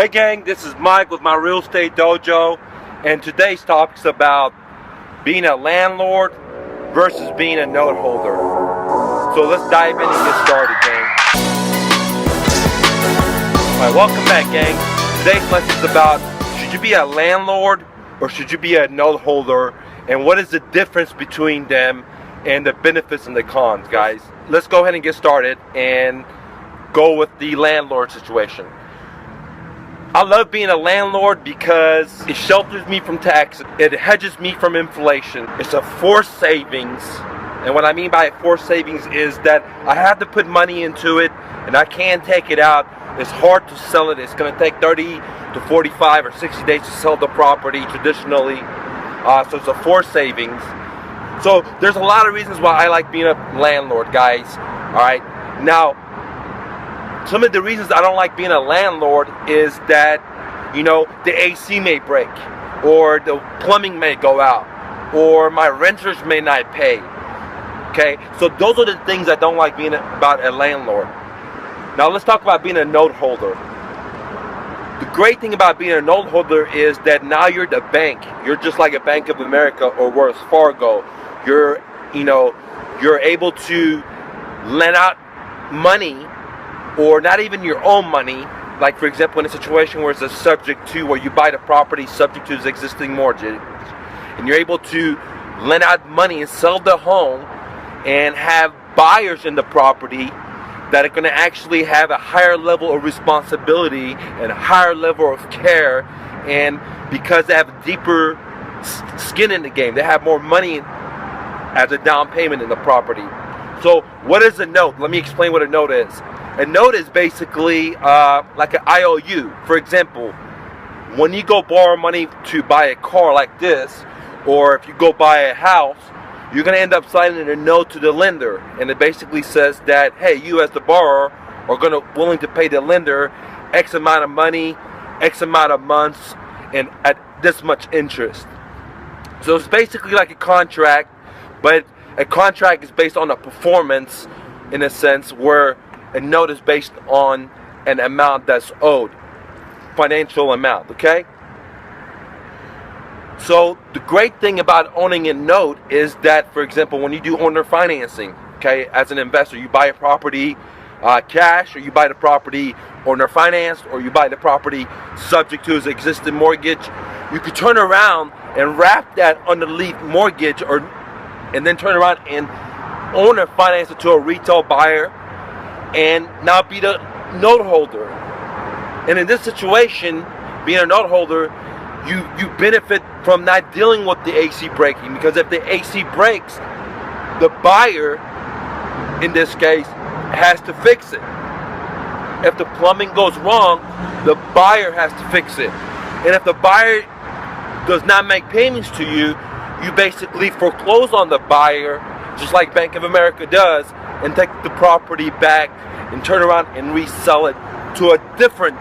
Hey gang, this is Mike with my real estate dojo, and today's topic is about being a landlord versus being a note holder. So let's dive in and get started, gang. Alright, welcome back, gang. Today's lesson is about, should you be a landlord or should you be a note holder, and what is the difference between them and the benefits and the cons, guys. Let's go ahead and get started and go with the landlord situation. I love being a landlord because it shelters me from taxes. It hedges me from inflation. It's a forced savings. And what I mean by forced savings is that I have to put money into it and I can't take it out. It's hard to sell it. It's going to take 30 to 45 or 60 days to sell the property traditionally. So it's a forced savings. So there's a lot of reasons why I like being a landlord, guys. Alright. Now, some of the reasons I don't like being a landlord is that, the AC may break, or the plumbing may go out, or my renters may not pay. Okay, so those are the things I don't like being about a landlord. Now let's talk about being a note holder. The great thing about being a note holder is that now you're the bank. You're just like a Bank of America or Wells Fargo. You're able to lend out money, or not even your own money, like for example in a situation where it's a subject to, where you buy the property subject to its existing mortgage, and you're able to lend out money and sell the home and have buyers in the property that are going to actually have a higher level of responsibility and a higher level of care, and because they have deeper skin in the game, they have more money as a down payment in the property. So what is a note? Let me explain what a note is. A note is basically like an IOU. For example, when you go borrow money to buy a car like this, or if you go buy a house, you're going to end up signing a note to the lender. And it basically says that, hey, you as the borrower are willing to pay the lender X amount of money, X amount of months, and at this much interest. So it's basically like a contract, but a contract is based on a performance, in a sense, where a note is based on an amount that's owed, financial amount, okay? So the great thing about owning a note is that, for example, when you do owner financing, okay, as an investor, you buy a property cash, or you buy the property owner financed, or you buy the property subject to its existing mortgage, you could turn around and wrap that underneath mortgage, and then turn around and owner finance it to a retail buyer, and now be the note holder. And in this situation, being a note holder, you benefit from not dealing with the AC breaking, because if the AC breaks, the buyer, in this case, has to fix it. If the plumbing goes wrong, the buyer has to fix it. And if the buyer does not make payments to you, you basically foreclose on the buyer, just like Bank of America does, and take the property back and turn around and resell it to a different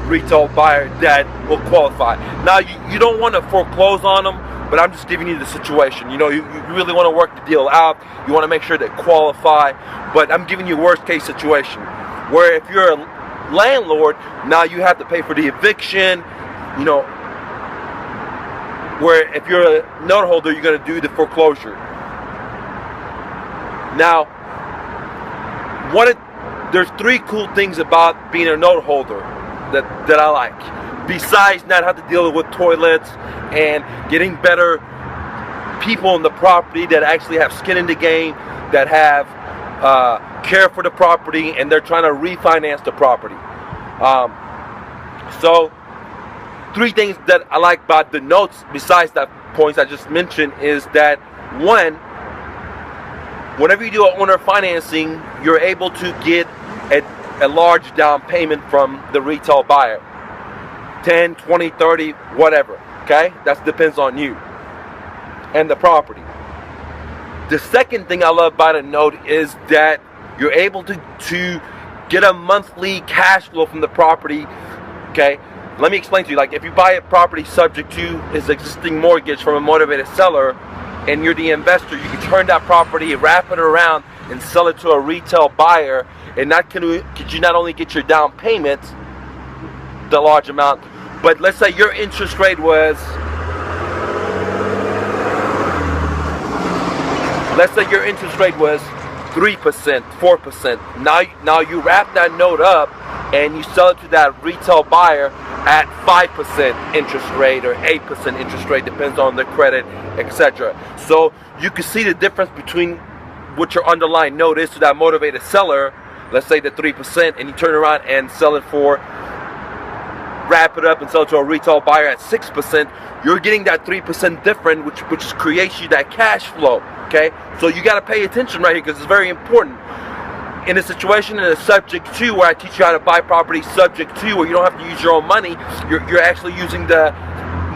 retail buyer that will qualify. Now, you don't want to foreclose on them, but I'm just giving you the situation. You really want to work the deal out. You want to make sure they qualify, but I'm giving you a worst case situation where if you're a landlord, now you have to pay for the eviction, where if you're a note holder, you're going to do the foreclosure. Now, there's three cool things about being a note holder that I like, besides not having to deal with toilets and getting better people in the property that actually have skin in the game, that have care for the property, and they're trying to refinance the property. So three things that I like about the notes, besides that points I just mentioned, is that one, whenever you do an owner financing, you're able to get a large down payment from the retail buyer. 10, 20, 30, whatever. Okay? That depends on you and the property. The second thing I love about a note is that you're able to get a monthly cash flow from the property. Okay? Let me explain to you. Like, if you buy a property subject to its existing mortgage from a motivated seller, and you're the investor, you can turn that property, wrap it around, and sell it to a retail buyer, And not could you not only get your down payment, the large amount, but let's say your interest rate was, let's say your interest rate was 3%, 4%. Now you wrap that note up and you sell it to that retail buyer at 5% interest rate or 8% interest rate, depends on the credit, etc. So you can see the difference between what your underlying note is to that motivated seller, let's say the 3%, and you turn around and sell it for, wrap it up and sell it to a retail buyer at 6%. You're getting that 3% different, which creates you that cash flow. Okay, so you got to pay attention right here because it's very important. In a situation in a subject to, where I teach you how to buy property subject to, where you don't have to use your own money, you're actually using the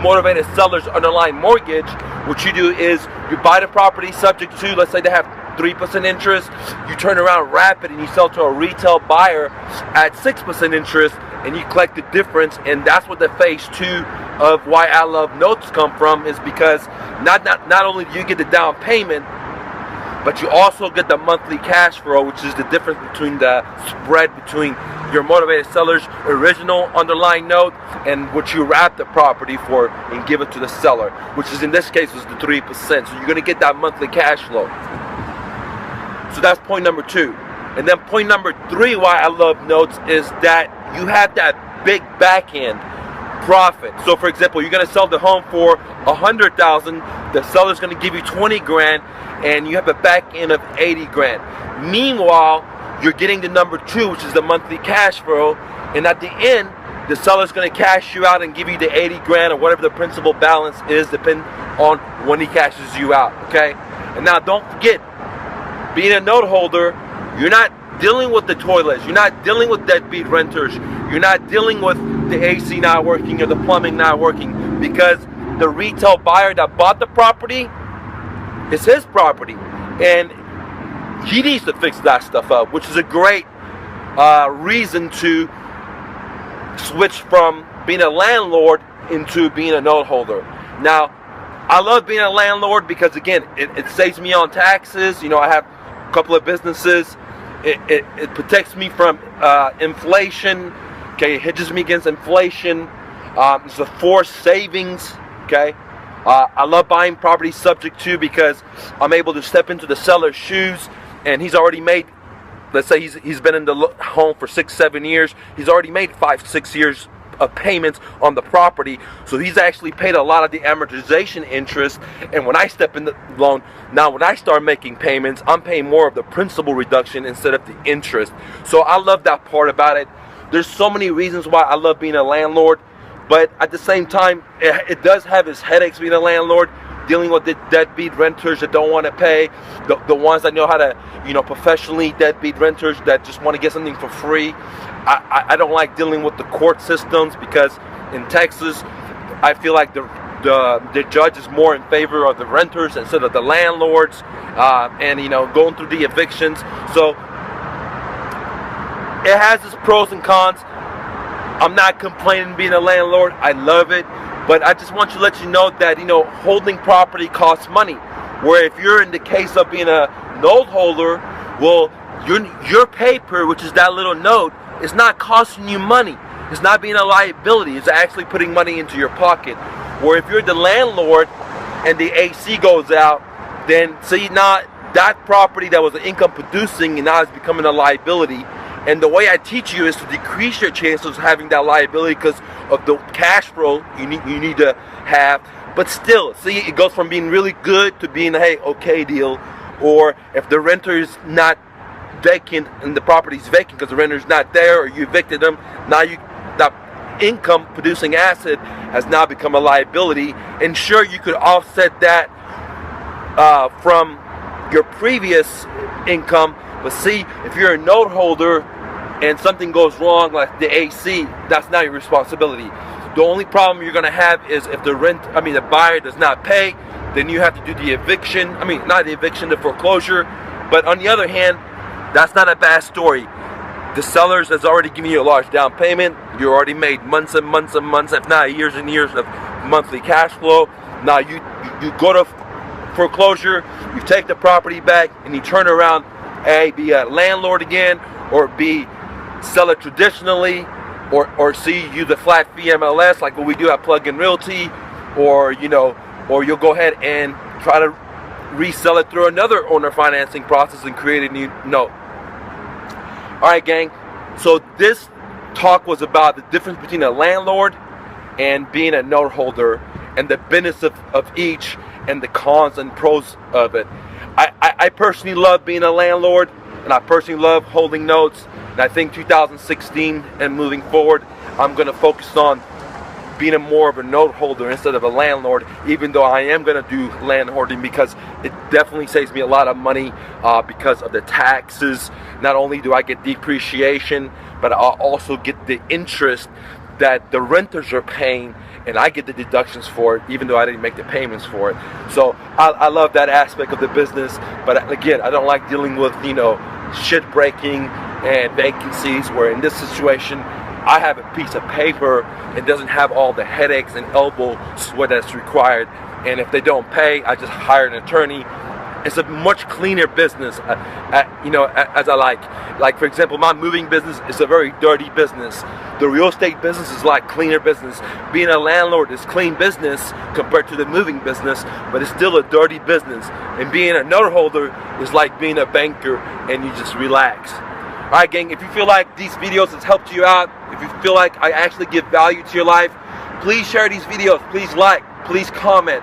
motivated seller's underlying mortgage. What you do is you buy the property subject to, let's say they have 3% interest, you turn around, wrap it, and you sell to a retail buyer at 6% interest, and you collect the difference. And that's what the phase 2 of why I love notes come from, is because not only do you get the down payment, but you also get the monthly cash flow, which is the difference between the spread between your motivated seller's original underlying note and what you wrap the property for and give it to the seller, which is in this case was the 3%. So you're going to get that monthly cash flow. So that's point number 2. And then point number 3 why I love notes is that you have that big back end profit. So for example, you're going to sell the home for $100,000, the seller's going to give you 20 grand, and you have a back end of 80 grand. Meanwhile, you're getting the number 2, which is the monthly cash flow, and at the end, the seller's going to cash you out and give you the 80 grand or whatever the principal balance is, depending on when he cashes you out. Okay? And now don't forget, being a note holder, you're not dealing with the toilets, you're not dealing with deadbeat renters, you're not dealing with the AC not working or the plumbing not working, because the retail buyer that bought the property, it's his property, and he needs to fix that stuff up, which is a great reason to switch from being a landlord into being a note holder. Now, I love being a landlord because, again, it saves me on taxes. You know, I have a couple of businesses. It protects me from inflation. Okay, it hedges me against inflation. It's a forced savings. Okay, I love buying property subject to, because I'm able to step into the seller's shoes, and he's already made, let's say he's been in the home for 6-7 years. He's already made 5-6 years of payments on the property, so he's actually paid a lot of the amortization interest. And when I step in the loan, now when I start making payments, I'm paying more of the principal reduction instead of the interest. So I love that part about it. There's so many reasons why I love being a landlord, but at the same time, it does have its headaches being a landlord, dealing with the deadbeat renters that don't want to pay, the ones that know how to, professionally deadbeat renters that just want to get something for free. I don't like dealing with the court systems, because in Texas, I feel like the judge is more in favor of the renters instead of the landlords, and going through the evictions. So it has its pros and cons. I'm not complaining being a landlord. I love it. But I just want to let you know that, holding property costs money. Where if you're in the case of being a note holder, well, your paper, which is that little note, is not costing you money. It's not being a liability. It's actually putting money into your pocket. Where if you're the landlord and the AC goes out, then see, now that property that was an income producing and now it's becoming a liability. And the way I teach you is to decrease your chances of having that liability because of the cash flow you need to have. But still, see, it goes from being really good to being a, hey, okay deal. Or if the renter is not vacant and the property's vacant because the renter's not there, or you evicted them, now that income producing asset has now become a liability. And sure, you could offset that from your previous income. But see, if you're a note holder and something goes wrong, like the AC, that's not your responsibility. The only problem you're gonna have is if the buyer does not pay, then you have to do the eviction. Not the eviction, the foreclosure. But on the other hand, that's not a bad story. The sellers has already given you a large down payment. You already made months and months and months, if not years and years of monthly cash flow. Now you go to foreclosure, you take the property back, and you turn around, be a landlord again, or B, sell it traditionally, or C, use a flat fee MLS like what we do at Plug-in Realty, or or you'll go ahead and try to resell it through another owner financing process and create a new note. All right, gang. So this talk was about the difference between a landlord and being a note holder, and the benefits of each, and the cons and pros of it. I personally love being a landlord, and I personally love holding notes. And I think 2016 and moving forward, I'm going to focus on being more of a note holder instead of a landlord, even though I am going to do landlording because it definitely saves me a lot of money because of the taxes. Not only do I get depreciation, but I'll also get the interest that the renters are paying, and I get the deductions for it, even though I didn't make the payments for it. So I love that aspect of the business, but again, I don't like dealing with shit breaking and vacancies, where in this situation I have a piece of paper and doesn't have all the headaches and elbow sweat that's required, and if they don't pay, I just hire an attorney. It's a much cleaner business, as I like for example, my moving business is a very dirty business. The real estate business is like cleaner business. Being a landlord is clean business compared to the moving business, but it's still a dirty business. And being a note holder is like being a banker, and you just relax. Alright, gang, if you feel like these videos has helped you out, if you feel like I actually give value to your life, please share these videos, please like, please comment.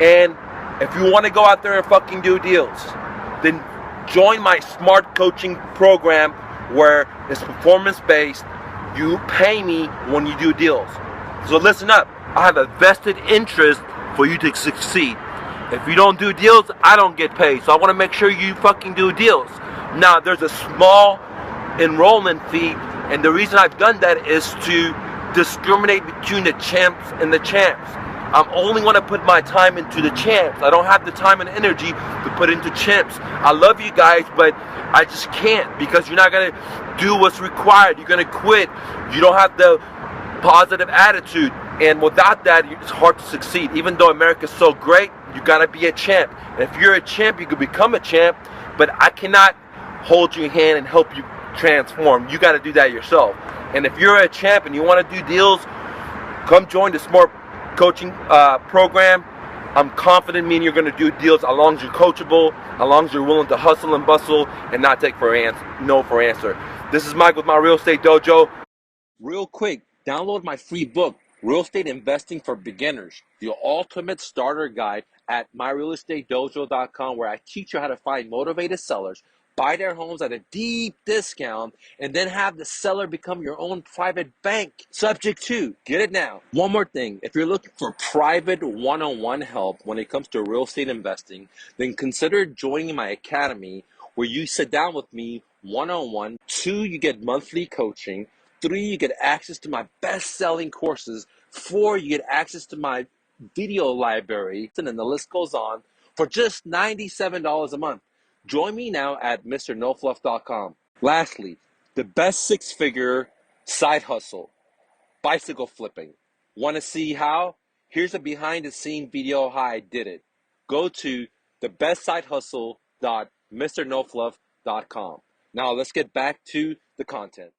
And if you want to go out there and fucking do deals, then join my smart coaching program, where it's performance based. You pay me when you do deals. So listen up, I have a vested interest for you to succeed. If you don't do deals, I don't get paid. So I want to make sure you fucking do deals. Now, there's a small enrollment fee, and the reason I've done that is to discriminate between the champs and the champs. I'm only going to put my time into the champs. I don't have the time and energy to put into champs. I love you guys, but I just can't, because you're not going to do what's required. You're going to quit. You don't have the positive attitude. And without that, it's hard to succeed. Even though America's so great, you got to be a champ. And if you're a champ, you can become a champ, but I cannot hold your hand and help you transform. You got to do that yourself. And if you're a champ and you want to do deals, come join the Smart Coaching program. I'm confident me and you're going to do deals, as long as you're coachable, as long as you're willing to hustle and bustle and not take no for answer. This is Mike with my Real Estate Dojo. Real quick, download my free book, Real Estate Investing for Beginners, the ultimate starter guide, at myrealestatedojo.com, where I teach you how to find motivated sellers, buy their homes at a deep discount, and then have the seller become your own private bank. Subject to, get it now. One more thing, if you're looking for private one-on-one help when it comes to real estate investing, then consider joining my academy, where you sit down with me one-on-one. 2, you get monthly coaching. 3, you get access to my best-selling courses. 4, you get access to my video library, and then the list goes on, for just $97 a month. Join me now at MrNoFluff.com. Lastly, the best 6-figure side hustle, bicycle flipping. Want to see how? Here's a behind-the-scene video how I did it. Go to thebestsidehustle.MrNoFluff.com. Now let's get back to the content.